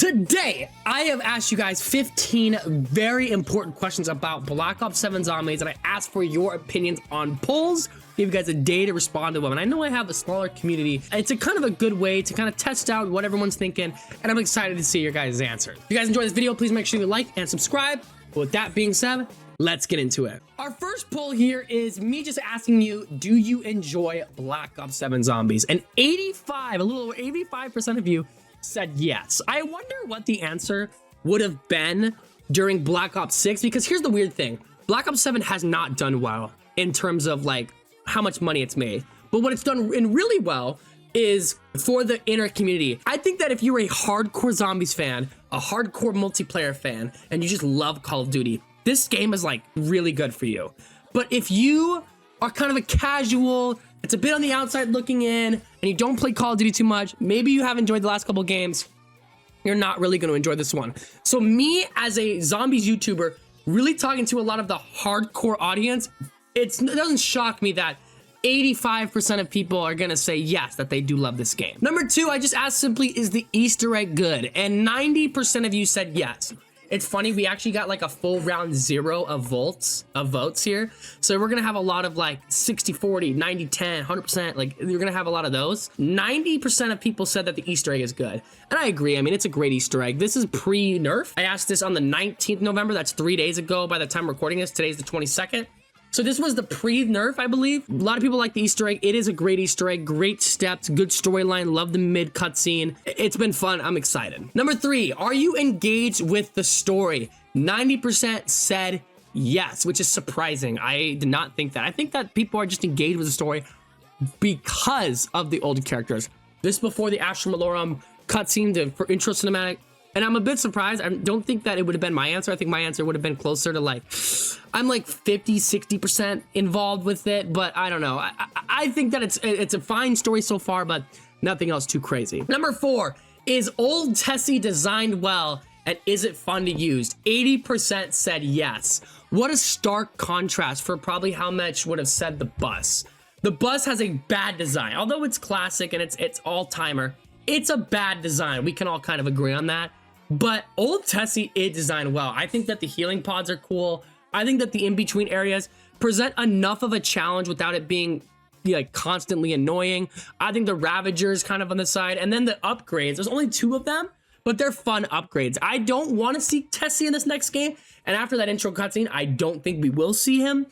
Today, I have asked you guys 15 very important questions about Black Ops 7 Zombies, and I asked for your opinions on polls. Give you guys a day to respond to them, and I know I have a smaller community. It's a kind of a good way to kind of test out what everyone's thinking, and I'm excited to see your guys' answers. If you guys enjoyed this video, please make sure you like and subscribe. But with that being said, let's get into it. Our first poll here is me just asking you, do you enjoy Black Ops 7 Zombies? And a little over 85% of you said yes. I wonder what the answer would have been during Black Ops 6, because here's the weird thing. Black Ops 7 has not done well in terms of like how much money it's made. But what it's done in really well is for the inner community. I think that if you're a hardcore zombies fan, a hardcore multiplayer fan, and you just love Call of Duty, this game is like really good for you. But if you are kind of a casual, it's a bit on the outside looking in, and you don't play Call of Duty too much, maybe you have enjoyed the last couple games, you're not really going to enjoy this one. So me as a zombies YouTuber, really talking to a lot of the hardcore audience, it doesn't shock me that 85% of people are gonna say yes, that they do love this game. Number two, I just asked simply, is the Easter egg good? And 90% of you said yes. It's funny, we actually got like a full round 0 of votes here. So we're gonna have a lot of like 60, 40, 90, 10, 100%, like you're gonna have a lot of those. 90% of people said that the Easter egg is good. And I agree, I mean, it's a great Easter egg. This is pre-nerf. I asked this on the 19th November, that's 3 days ago by the time I'm recording this. Today's the 22nd. So this was the pre-nerf, I believe. A lot of people like the Easter egg. It is a great Easter egg, great steps, good storyline, love the mid cutscene. It's been fun, I'm excited. Number 3, are you engaged with the story? 90% said yes, which is surprising. I did not think that. I think that people are just engaged with the story because of the older characters. This before the Astra Malorum cutscene, the intro cinematic. And I'm a bit surprised. I don't think that it would have been my answer. I think my answer would have been closer to like, I'm like 50, 60% involved with it, but I don't know. I think that it's a fine story so far, but nothing else too crazy. Number 4, is Old Tessie designed well and is it fun to use? 80% said yes. What a stark contrast for probably how much would have said the bus. The bus has a bad design. Although it's classic and it's all-timer, it's a bad design. We can all kind of agree on that. But Old Tessie is designed well. I think that the healing pods are cool. I think that the in-between areas present enough of a challenge without it being like constantly annoying. I think the Ravagers kind of on the side, and then the upgrades. There's only 2 of them, but they're fun upgrades. I don't want to see Tessie in this next game. And after that intro cutscene, I don't think we will see him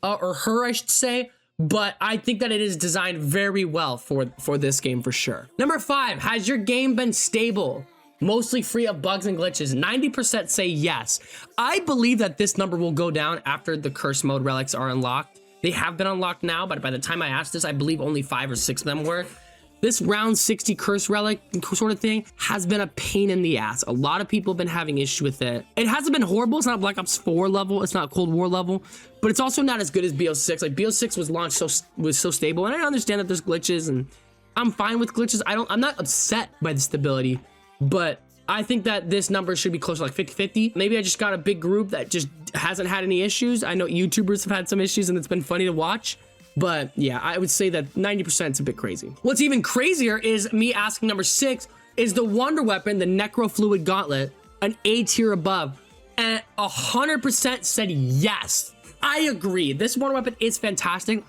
or her, I should say. But I think that it is designed very well for this game for sure. Number 5, has your game been stable? Mostly free of bugs and glitches. 90% say yes. I believe that this number will go down after the curse mode relics are unlocked. They have been unlocked now, but by the time I asked this, I believe only 5 or 6 of them were. This round 60 curse relic sort of thing has been a pain in the ass. A lot of people have been having issue with it. It hasn't been horrible. It's not Black Ops 4 level. It's not Cold War level, but it's also not as good as BO6. Like BO6 was launched so stable, and I understand that there's glitches, and I'm fine with glitches. I'm not upset by the stability, but I think that this number should be closer to like 50-50. Maybe I just got a big group that just hasn't had any issues. I know YouTubers have had some issues and it's been funny to watch. But yeah, I would say that 90% is a bit crazy. What's even crazier is me asking number 6, is the Wonder Weapon, the Necrofluid Gauntlet, an A tier above? And 100% said yes. I agree. This Wonder Weapon is fantastic.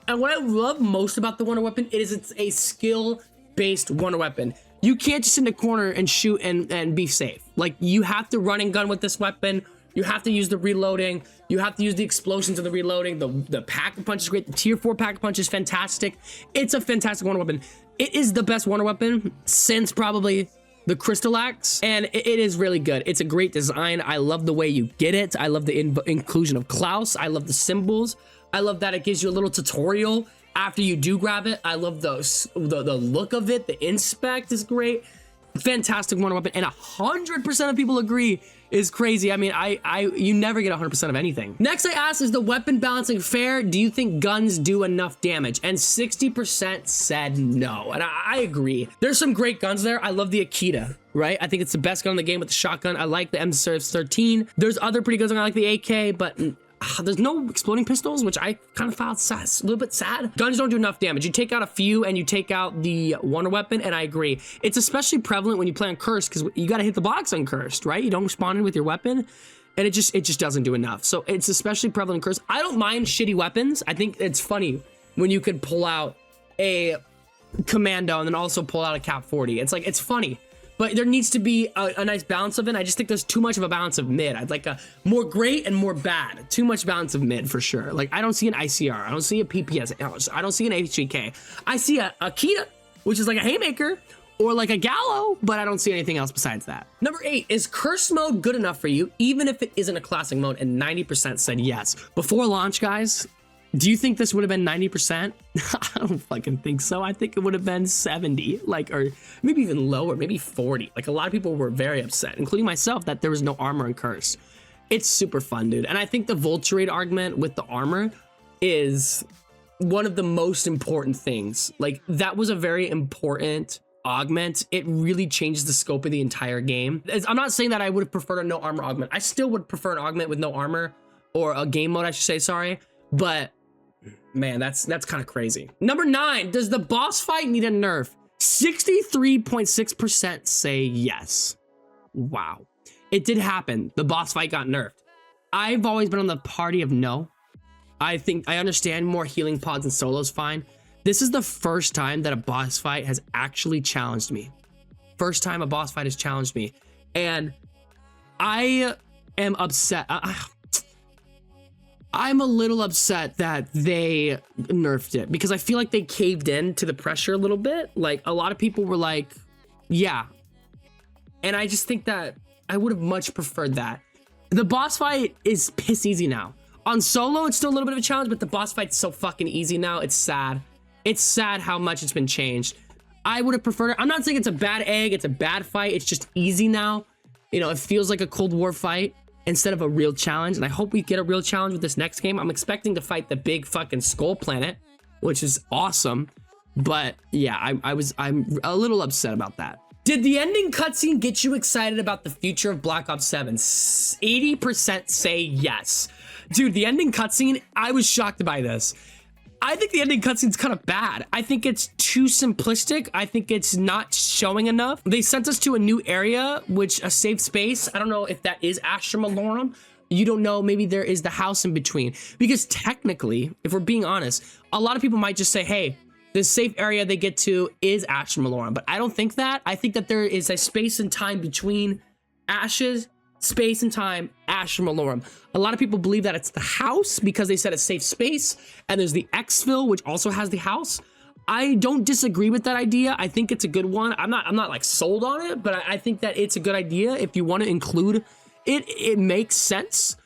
And what I love most about the Wonder Weapon is it's a skill-based Wonder Weapon. You can't just sit in the corner and shoot and be safe. Like, you have to run and gun with this weapon. You have to use the reloading. You have to use the explosions of the reloading. The pack-a-punch is great. The tier 4 pack-a-punch is fantastic. It's a fantastic Wonder Weapon. It is the best Wonder Weapon since probably the Crystal Axe, and it is really good. It's a great design. I love the way you get it. I love the inclusion of Klaus. I love the symbols. I love that it gives you a little tutorial after you do grab it. I love the look of it. The inspect is great. Fantastic Wonder Weapon, and 100% of people agree is crazy. I mean, you never get 100% of anything. Next I asked, is the weapon balancing fair? Do you think guns do enough damage? And 60% said no, and I agree. There's some great guns there. I love the Akita, right? I think it's the best gun in the game with the shotgun. I like the M13. There's other pretty good ones. I like the AK, but there's no exploding pistols, which I kind of found sad, a little bit sad. Guns don't do enough damage. You take out a few and you take out the wonder weapon, and I agree. It's especially prevalent when you play on cursed, because you got to hit the box on cursed, right? You don't spawn in with your weapon, and it just doesn't do enough. So it's especially prevalent in cursed. I don't mind shitty weapons. I think it's funny when you could pull out a commando and then also pull out a cap 40. It's like, it's funny. But there needs to be a nice balance of it. I just think there's too much of a balance of mid. I'd like a more great and more bad. Too much balance of mid for sure. Like, I don't see an ICR. I don't see a PPS. I don't see an HGK. I see a Kita, which is like a haymaker, or like a Gallo, but I don't see anything else besides that. Number 8, is curse mode good enough for you, even if it isn't a classic mode? And 90% said yes. Before launch, guys, do you think this would have been 90%? I don't fucking think so. I think it would have been 70, like, or maybe even lower, maybe 40. Like, a lot of people were very upset, including myself, that there was no armor in curse. It's super fun, dude. And I think the vulture rate augment with the armor is one of the most important things. Like, that was a very important augment. It really changes the scope of the entire game. I'm not saying that I would have preferred a no armor augment. I still would prefer an augment with no armor, or a game mode, I should say, sorry. But man, that's kind of crazy. Number 9, does the boss fight need a nerf? 63.6% say yes. Wow. It did happen. The boss fight got nerfed. I've always been on the party of no. I think I understand more healing pods and solos fine. This is the first time that a boss fight has actually challenged me. First time a boss fight has challenged me. And I am upset. I'm a little upset that they nerfed it, because I feel like they caved in to the pressure a little bit. Like, a lot of people were like, yeah. And I just think that I would have much preferred that. The boss fight is piss easy now. On solo, it's still a little bit of a challenge, but the boss fight's so fucking easy now. It's sad. It's sad how much it's been changed. I would have preferred it. I'm not saying it's a bad egg. It's a bad fight. It's just easy now. You know, it feels like a Cold War fight instead of a real challenge, and I hope we get a real challenge with this next game. I'm expecting to fight the big fucking skull planet, which is awesome, but yeah, I'm a little upset about that. Did the ending cutscene get you excited about the future of Black Ops 7? 80% say yes. Dude, the ending cutscene, I was shocked by this. I think the ending cutscene's kind of bad. I think it's too simplistic. I think it's not showing enough. They sent us to a new area, which a safe space. I don't know if that is Astra Malorum. You don't know, maybe there is the house in between. Because technically, if we're being honest, a lot of people might just say, hey, the safe area they get to is Astra Malorum. But I don't think that. I think that there is a space and time between Ashes, space and time, Astra Malorum. A lot of people believe that it's the house because they said it's safe space, and there's the exfil, which also has the house. I don't disagree with that idea. I think it's a good one. I'm not like sold on it, but I think that it's a good idea. If you want to include it, it makes sense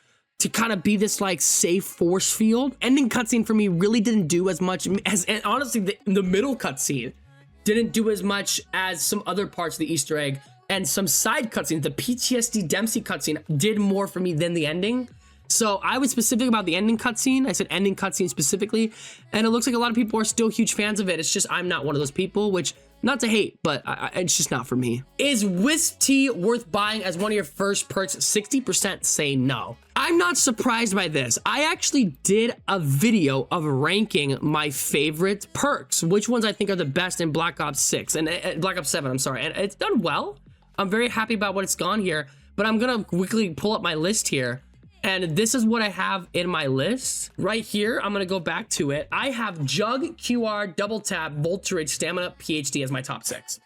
to kind of be this like safe force field. Ending cutscene for me really didn't do as much as, and honestly, the middle cutscene didn't do as much as some other parts of the Easter egg. And some side cutscenes, the PTSD Dempsey cutscene did more for me than the ending. So I was specific about the ending cutscene. I said ending cutscene specifically. And it looks like a lot of people are still huge fans of it. It's just I'm not one of those people, which, not to hate, but it's just not for me. Is Wisp Tea worth buying as one of your first perks? 60% say no. I'm not surprised by this. I actually did a video of ranking my favorite perks, which ones I think are the best in Black Ops 6 and Black Ops 7, I'm sorry. And it's done well. I'm very happy about what it's gone here, but I'm gonna quickly pull up my list here. And this is what I have in my list right here. I'm gonna go back to it. I have Jug, QR, Double Tap, Voltage, Stamina, PhD as my top 6.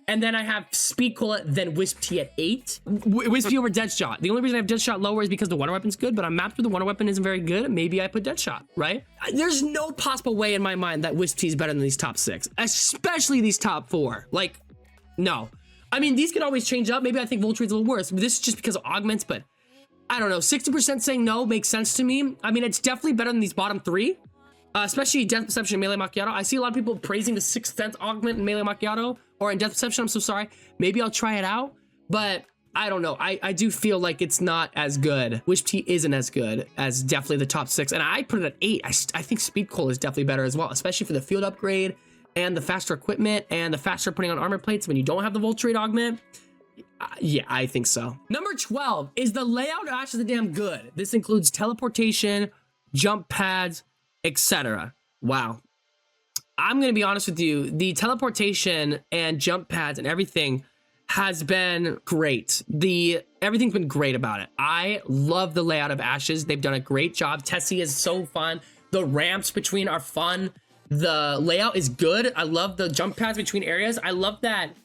And then I have Speed Cola, then Wisp Tea at 8. Wisp Tea over Deadshot. The only reason I have Deadshot lower is because the Wonder Weapon's good, but on maps where the Wonder Weapon isn't very good, maybe I put Deadshot, right? There's no possible way in my mind that Wisp Tea is better than these top 6, especially these top 4. Like, no. I mean, these can always change up. Maybe I think Voltrade's a little worse. This is just because of augments, but I don't know. 60% saying no makes sense to me. I mean, it's definitely better than these bottom 3, especially Death Perception and Melee Macchiato. I see a lot of people praising the 6th Sense augment in Melee Macchiato, or in Death Perception. I'm so sorry. Maybe I'll try it out, but I don't know. I do feel like it's not as good. Wisp Tea isn't as good as definitely the top 6, and I put it at 8. I think Speed Cola is definitely better as well, especially for the field upgrade and the faster equipment and the faster putting on armor plates when you don't have the Voltrade augment. Yeah, I think so. Number 12, is the layout of Ash of the Dam good? This includes teleportation, jump pads, etc. Wow. I'm going to be honest with you. The teleportation and jump pads and everything has been great. Everything's been great about it. I love the layout of Ashes. They've done a great job. Tessie is so fun. The ramps between are fun. The layout is good. I love the jump pads between areas. I love that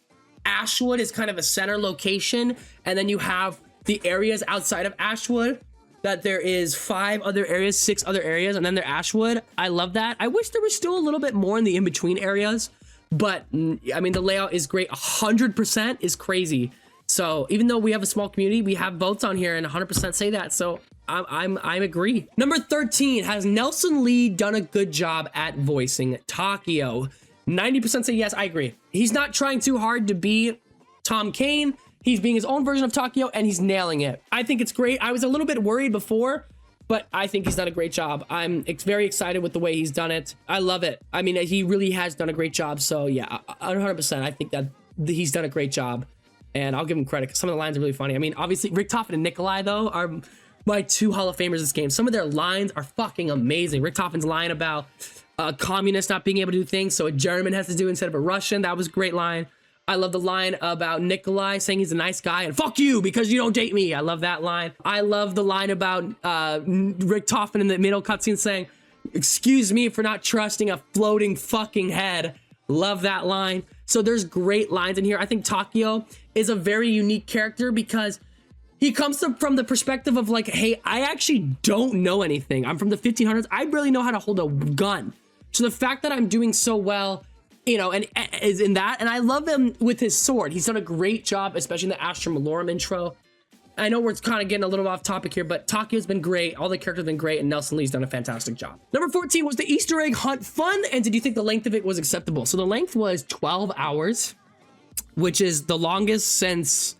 Ashwood is kind of a center location, and then you have the areas outside of Ashwood, that there is 5 other areas, 6 other areas, and then they're Ashwood. I love that. I wish there was still a little bit more in the in-between areas, but I mean, the layout is great. 100% is crazy. So even though we have a small community, we have votes on here and 100% say that. So I agree. Number 13, has Nelson Lee done a good job at voicing Takio? 90% say yes, I agree. He's not trying too hard to be Tom Kane. He's being his own version of Takio, and he's nailing it. I think it's great. I was a little bit worried before, but I think he's done a great job. I'm very excited with the way he's done it. I love it. I mean, he really has done a great job. So yeah, 100%. I think that he's done a great job, and I'll give him credit because some of the lines are really funny. I mean, obviously, Richtofen and Nikolai, though, are my 2 Hall of Famers this game. Some of their lines are fucking amazing. Richtofen's line about communists not being able to do things, so a German has to do instead of a Russian. That was a great line. I love the line about Nikolai saying he's a nice guy and fuck you because you don't date me. I love that line. I love the line about Richtofen in the middle cutscene saying, excuse me for not trusting a floating fucking head. Love that line. So there's great lines in here. I think Takio is a very unique character because he comes from the perspective of like, hey, I actually don't know anything. I'm from the 1500s. I barely know how to hold a gun. So the fact that I'm doing so well, you know, and is in that, and I love him with his sword. He's done a great job, especially in the Astra Malorum intro. I know we're kind of getting a little off topic here, but Takio's been great. All the characters have been great, and Nelson Lee's done a fantastic job. Number 14, was the Easter egg hunt fun? And did you think the length of it was acceptable? So the length was 12 hours, which is the longest since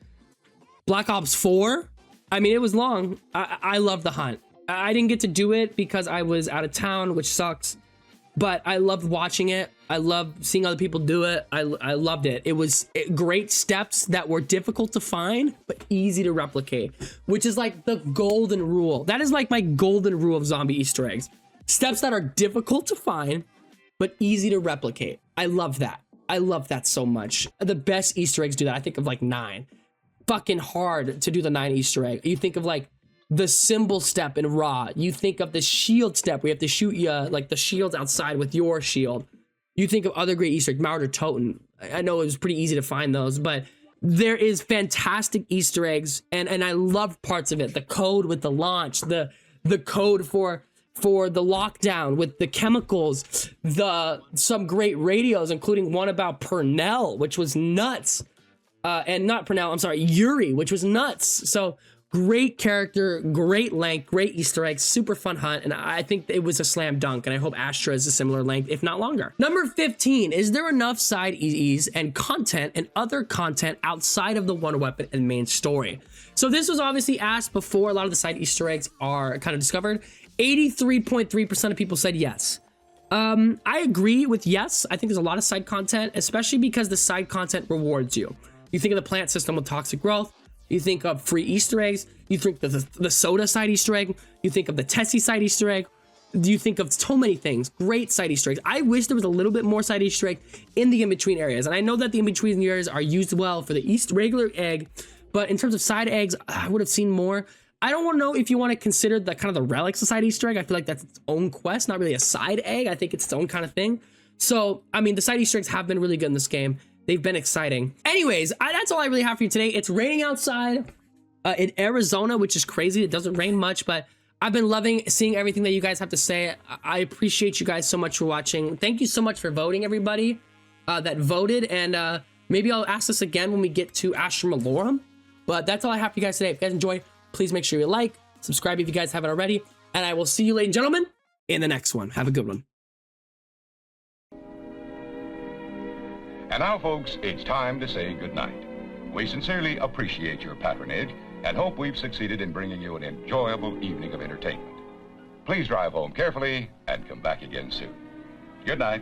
Black Ops 4. I mean, it was long. I love the hunt. I didn't get to do it because I was out of town, which sucks. But I loved watching it. I loved seeing other people do it. I loved it. It was great steps that were difficult to find, but easy to replicate, which is like the golden rule. That is like my golden rule of zombie Easter eggs. Steps that are difficult to find, but easy to replicate. I love that. I love that so much. The best Easter eggs do that. I think of like 9. Fucking hard to do the 9 Easter egg. You think of like the symbol step in Raw. You think of the shield step where you have to shoot you like the shields outside with your shield. You think of other great Easter eggs, Martyr Toten. I know it was pretty easy to find those, but there is fantastic Easter eggs, and I love parts of it. The code with the launch, the code for the lockdown with the chemicals, some great radios, including one about Purnell, which was nuts. And not Purnell, I'm sorry, Yuri, which was nuts. So great character, great length, great Easter eggs, super fun hunt, and I think it was a slam dunk, and I hope Astra is a similar length, if not longer. Number 15, is there enough side EEs and content and other content outside of the one weapon and main story? So this was obviously asked before a lot of the side Easter eggs are kind of discovered. 83.3% of people said yes. I agree with yes. I think there's a lot of side content, especially because the side content rewards you. You think of the plant system with toxic growth. You think of free Easter eggs. You think of the soda side Easter egg. You think of the Tessie side Easter egg. You think of so many things. Great side Easter eggs. I wish there was a little bit more side Easter egg in the in-between areas. And I know that the in-between areas are used well for the regular egg, but in terms of side eggs, I would have seen more. I don't want to know if you want to consider the kind of the relics of side Easter egg. I feel like that's its own quest, not really a side egg. I think it's its own kind of thing. So, I mean, the side Easter eggs have been really good in this game. They've been exciting. Anyways, that's all I really have for you today. It's raining outside in Arizona, which is crazy. It doesn't rain much, but I've been loving seeing everything that you guys have to say. I appreciate you guys so much for watching. Thank you so much for voting, everybody that voted. And maybe I'll ask this again when we get to Astra Malorum. But that's all I have for you guys today. If you guys enjoyed, please make sure you like, subscribe if you guys haven't already. And I will see you, ladies and gentlemen, in the next one. Have a good one. And now, folks, it's time to say goodnight. We sincerely appreciate your patronage and hope we've succeeded in bringing you an enjoyable evening of entertainment. Please drive home carefully and come back again soon. Good night.